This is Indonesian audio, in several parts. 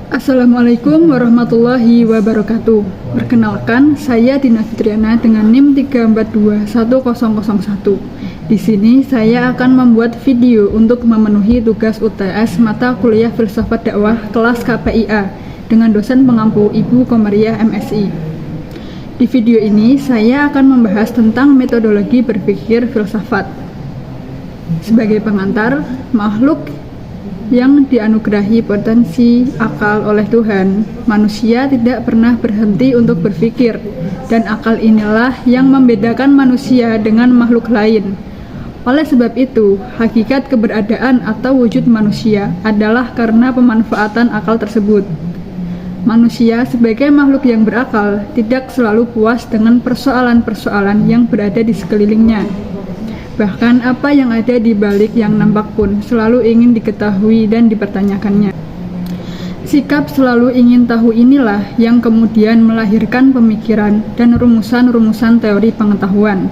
Assalamualaikum warahmatullahi wabarakatuh. Perkenalkan, saya Dina Fitriana dengan NIM 3421001. Di sini saya akan membuat video untuk memenuhi tugas UTS mata kuliah Filsafat Dakwah kelas KPIA dengan dosen pengampu Ibu Komariah MSI. Di video ini saya akan membahas tentang metodologi berpikir filsafat. Sebagai pengantar, makhluk yang dianugerahi potensi akal oleh Tuhan, manusia tidak pernah berhenti untuk berpikir, dan akal inilah yang membedakan manusia dengan makhluk lain. Oleh sebab itu, hakikat keberadaan atau wujud manusia adalah karena pemanfaatan akal tersebut. Manusia sebagai makhluk yang berakal tidak selalu puas dengan persoalan-persoalan yang berada di sekelilingnya. Bahkan apa yang ada di balik yang nampak pun selalu ingin diketahui dan dipertanyakannya. Sikap selalu ingin tahu inilah yang kemudian melahirkan pemikiran dan rumusan-rumusan teori pengetahuan.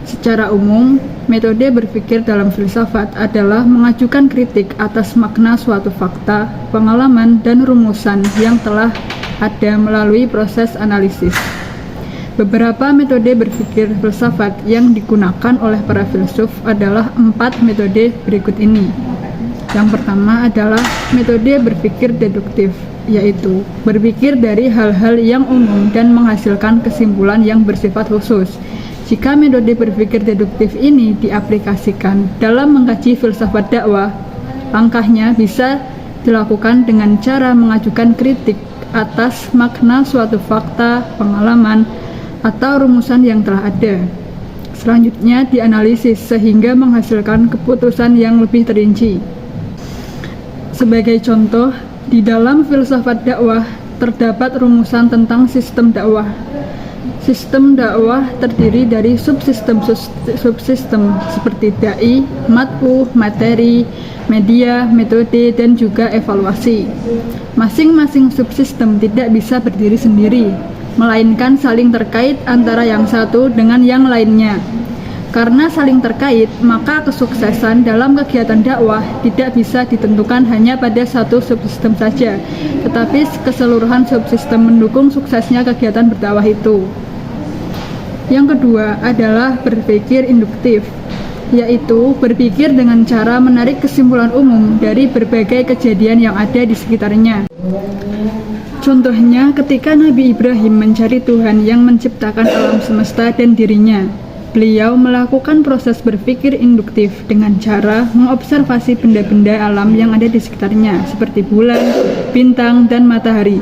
Secara umum, metode berpikir dalam filsafat adalah mengajukan kritik atas makna suatu fakta, pengalaman, dan rumusan yang telah ada melalui proses analisis. Beberapa metode berpikir filsafat yang digunakan oleh para filsuf adalah 4 metode berikut ini. Yang pertama adalah metode berpikir deduktif, yaitu berpikir dari hal-hal yang umum dan menghasilkan kesimpulan yang bersifat khusus. Jika metode berpikir deduktif ini diaplikasikan dalam mengkaji filsafat dakwah, langkahnya bisa dilakukan dengan cara mengajukan kritik atas makna suatu fakta, pengalaman, atau rumusan yang telah ada. Selanjutnya dianalisis sehingga menghasilkan keputusan yang lebih terinci. Sebagai contoh, di dalam filsafat dakwah terdapat rumusan tentang sistem dakwah. Sistem dakwah terdiri dari subsistem seperti dai, mat'u, materi, media, metode, dan juga evaluasi. Masing-masing subsistem tidak bisa berdiri sendiri, melainkan saling terkait antara yang satu dengan yang lainnya. Karena saling terkait, maka kesuksesan dalam kegiatan dakwah tidak bisa ditentukan hanya pada satu subsistem saja, tetapi keseluruhan subsistem mendukung suksesnya kegiatan berdakwah itu. Yang kedua adalah berpikir induktif, yaitu berpikir dengan cara menarik kesimpulan umum dari berbagai kejadian yang ada di sekitarnya. Contohnya ketika Nabi Ibrahim mencari Tuhan yang menciptakan alam semesta dan dirinya, beliau melakukan proses berpikir induktif dengan cara mengobservasi benda-benda alam yang ada di sekitarnya, seperti bulan, bintang, dan matahari.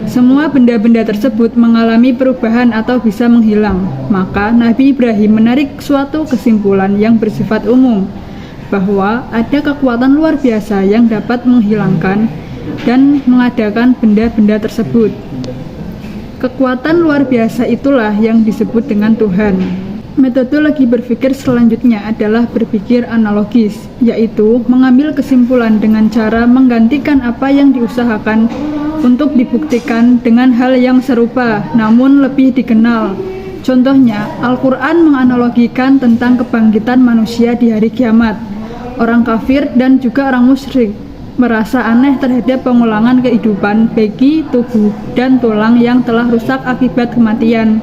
Semua benda-benda tersebut mengalami perubahan atau bisa menghilang, maka Nabi Ibrahim menarik suatu kesimpulan yang bersifat umum, bahwa ada kekuatan luar biasa yang dapat menghilangkan dan mengadakan benda-benda tersebut. Kekuatan luar biasa itulah yang disebut dengan Tuhan. Metodologi berpikir selanjutnya adalah berpikir analogis, yaitu mengambil kesimpulan dengan cara menggantikan apa yang diusahakan untuk dibuktikan dengan hal yang serupa namun lebih dikenal. Contohnya, Al-Quran menganalogikan tentang kebangkitan manusia di hari kiamat. Orang kafir dan juga orang musyrik merasa aneh terhadap pengulangan kehidupan bagi tubuh dan tulang yang telah rusak akibat kematian.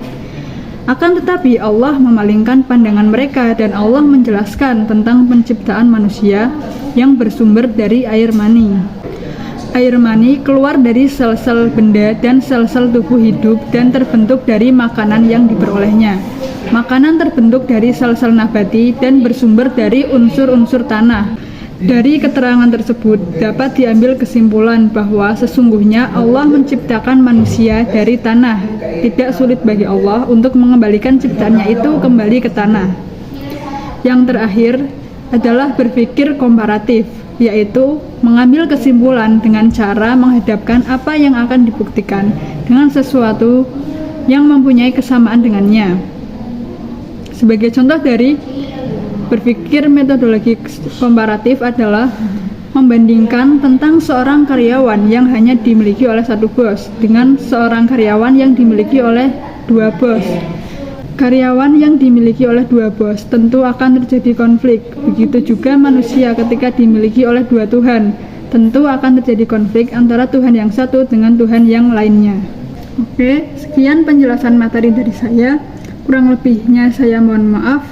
Akan tetapi Allah memalingkan pandangan mereka dan Allah menjelaskan tentang penciptaan manusia yang bersumber dari air mani. Air mani keluar dari sel-sel benda dan sel-sel tubuh hidup dan terbentuk dari makanan yang diperolehnya. Makanan terbentuk dari sel-sel nabati dan bersumber dari unsur-unsur tanah. Dari keterangan tersebut dapat diambil kesimpulan bahwa sesungguhnya Allah menciptakan manusia dari tanah. Tidak sulit bagi Allah untuk mengembalikan ciptaannya itu kembali ke tanah. Yang terakhir adalah berpikir komparatif, yaitu mengambil kesimpulan dengan cara menghadapkan apa yang akan dibuktikan dengan sesuatu yang mempunyai kesamaan dengannya. Sebagai contoh dari berpikir metodologi komparatif adalah membandingkan tentang seorang karyawan yang hanya dimiliki oleh satu bos dengan seorang karyawan yang dimiliki oleh 2 bos. Karyawan yang dimiliki oleh 2 bos tentu akan terjadi konflik. Begitu juga manusia ketika dimiliki oleh 2 Tuhan. tentu akan terjadi konflik antara Tuhan yang satu dengan Tuhan yang lainnya. Oke, sekian penjelasan materi dari saya. Kurang lebihnya saya mohon maaf.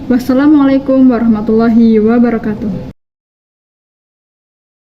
Wassalamualaikum warahmatullahi wabarakatuh.